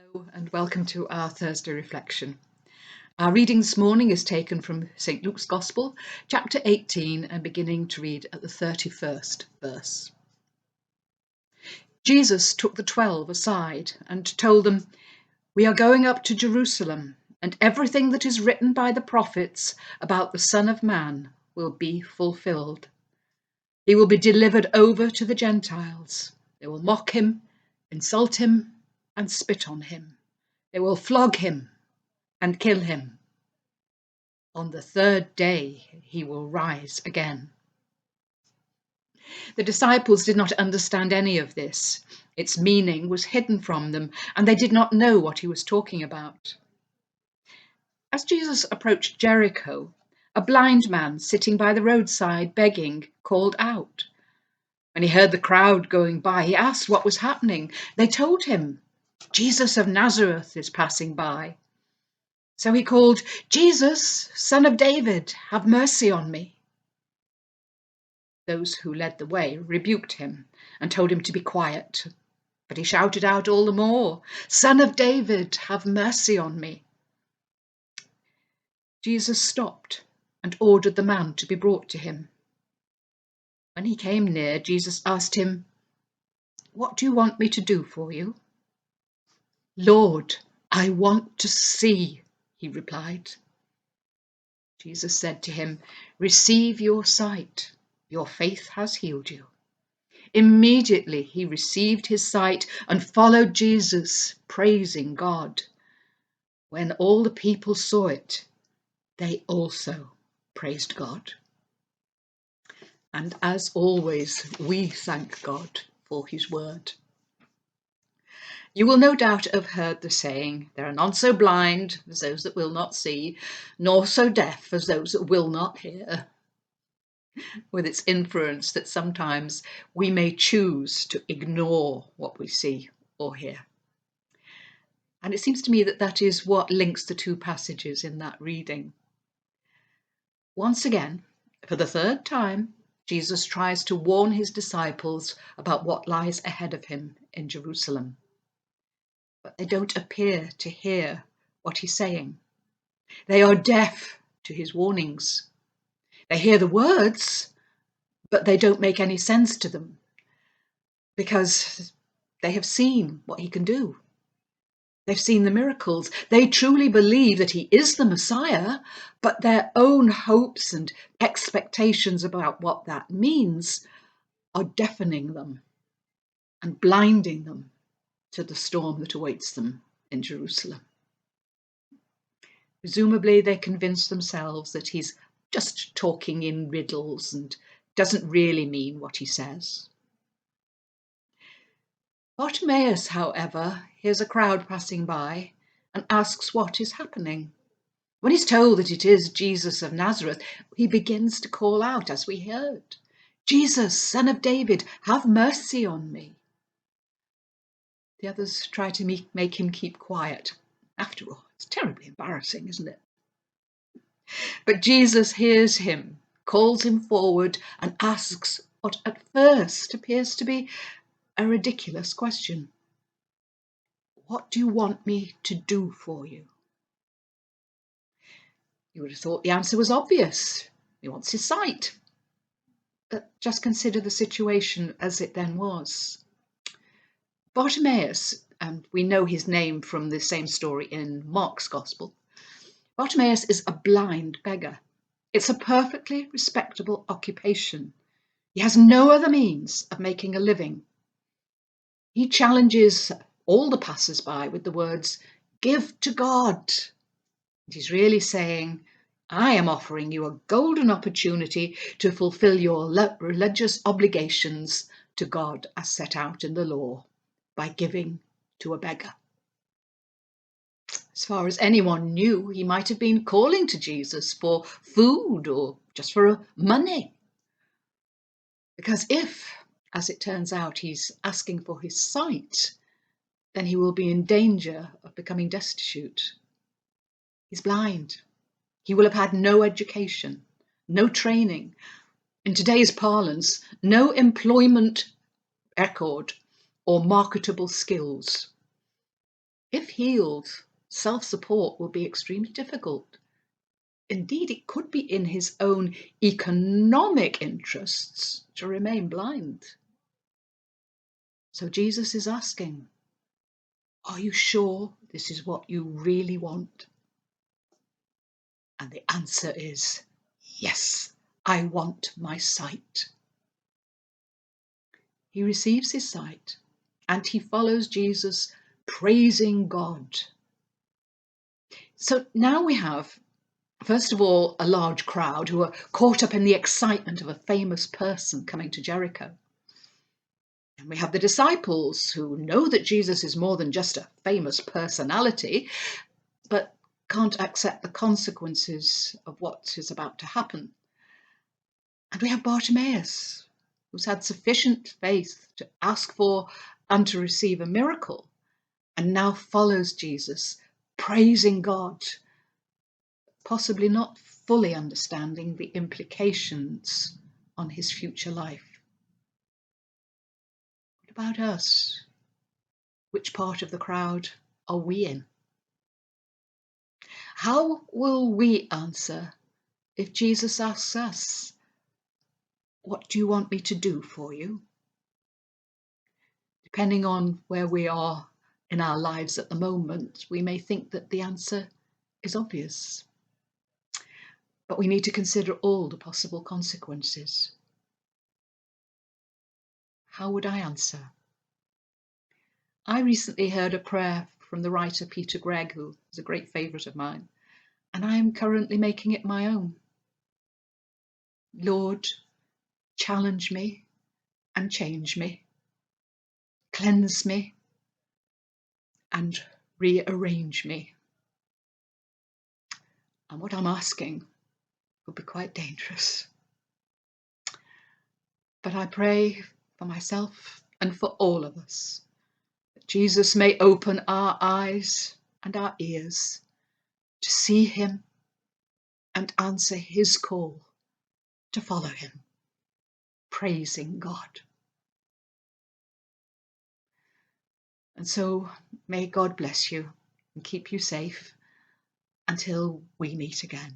Hello and welcome to our Thursday reflection. Our reading this morning is taken from St. Luke's Gospel, chapter 18, and beginning to read at the 31st verse. Jesus took the 12 aside and told them, "We are going up to Jerusalem, and everything that is written by the prophets about the Son of Man will be fulfilled. He will be delivered over to the Gentiles. They will mock him, insult him, and spit on him. They will flog him and kill him. On the third day he will rise again." The disciples did not understand any of this. Its meaning was hidden from them, and they did not know what he was talking about. As Jesus approached Jericho, a blind man sitting by the roadside begging called out. When he heard the crowd going by, he asked what was happening. They told him, "Jesus of Nazareth is passing by." So he called, "Jesus, Son of David, have mercy on me." Those who led the way rebuked him and told him to be quiet. But he shouted out all the more, "Son of David, have mercy on me." Jesus stopped and ordered the man to be brought to him. When he came near, Jesus asked him, "What do you want me to do for you?" "Lord, I want to see," he replied. Jesus said to him, "Receive your sight. Your faith has healed you." Immediately he received his sight and followed Jesus, praising God. When all the people saw it, they also praised God. And as always, we thank God for his word. You will no doubt have heard the saying, "There are none so blind as those that will not see, nor so deaf as those that will not hear," with its inference that sometimes we may choose to ignore what we see or hear. And it seems to me that that is what links the two passages in that reading. Once again, for the third time, Jesus tries to warn his disciples about what lies ahead of him in Jerusalem. But they don't appear to hear what he's saying. They are deaf to his warnings. They hear the words, but they don't make any sense to them because they have seen what he can do. They've seen the miracles. They truly believe that he is the Messiah, but their own hopes and expectations about what that means are deafening them and blinding them to the storm that awaits them in Jerusalem. Presumably, they convince themselves that he's just talking in riddles and doesn't really mean what he says. Bartimaeus, however, hears a crowd passing by and asks what is happening. When he's told that it is Jesus of Nazareth, he begins to call out, as we heard, "Jesus, Son of David, have mercy on me." The others try to make him keep quiet. After all, it's terribly embarrassing, isn't it? But Jesus hears him, calls him forward, and asks what at first appears to be a ridiculous question. "What do you want me to do for you?" You would have thought the answer was obvious. He wants his sight. But just consider the situation as it then was. Bartimaeus, and we know his name from the same story in Mark's Gospel, Bartimaeus is a blind beggar. It's a perfectly respectable occupation. He has no other means of making a living. He challenges all the passers-by with the words, "Give to God." And he's really saying, I am offering you a golden opportunity to fulfill your religious obligations to God as set out in the law by giving to a beggar. As far as anyone knew, he might have been calling to Jesus for food or just for money. Because if, as it turns out, he's asking for his sight, then he will be in danger of becoming destitute. He's blind. He will have had no education, no training. In today's parlance, no employment record or marketable skills. If healed, self-support will be extremely difficult. Indeed, it could be in his own economic interests to remain blind. So Jesus is asking, are you sure this is what you really want? And the answer is, yes, I want my sight. He receives his sight and he follows Jesus, praising God. So now we have, first of all, a large crowd who are caught up in the excitement of a famous person coming to Jericho. And we have the disciples who know that Jesus is more than just a famous personality, but can't accept the consequences of what is about to happen. And we have Bartimaeus, who's had sufficient faith to ask for and to receive a miracle, and now follows Jesus, praising God, possibly not fully understanding the implications on his future life. What about us? Which part of the crowd are we in? How will we answer if Jesus asks us, what do you want me to do for you? Depending on where we are in our lives at the moment, we may think that the answer is obvious. But we need to consider all the possible consequences. How would I answer? I recently heard a prayer from the writer Peter Gregg, who is a great favourite of mine, and I am currently making it my own. Lord, challenge me and change me, cleanse me and rearrange me. And what I'm asking would be quite dangerous. But I pray for myself and for all of us, that Jesus may open our eyes and our ears to see him and answer his call to follow him, praising God. And so may God bless you and keep you safe until we meet again.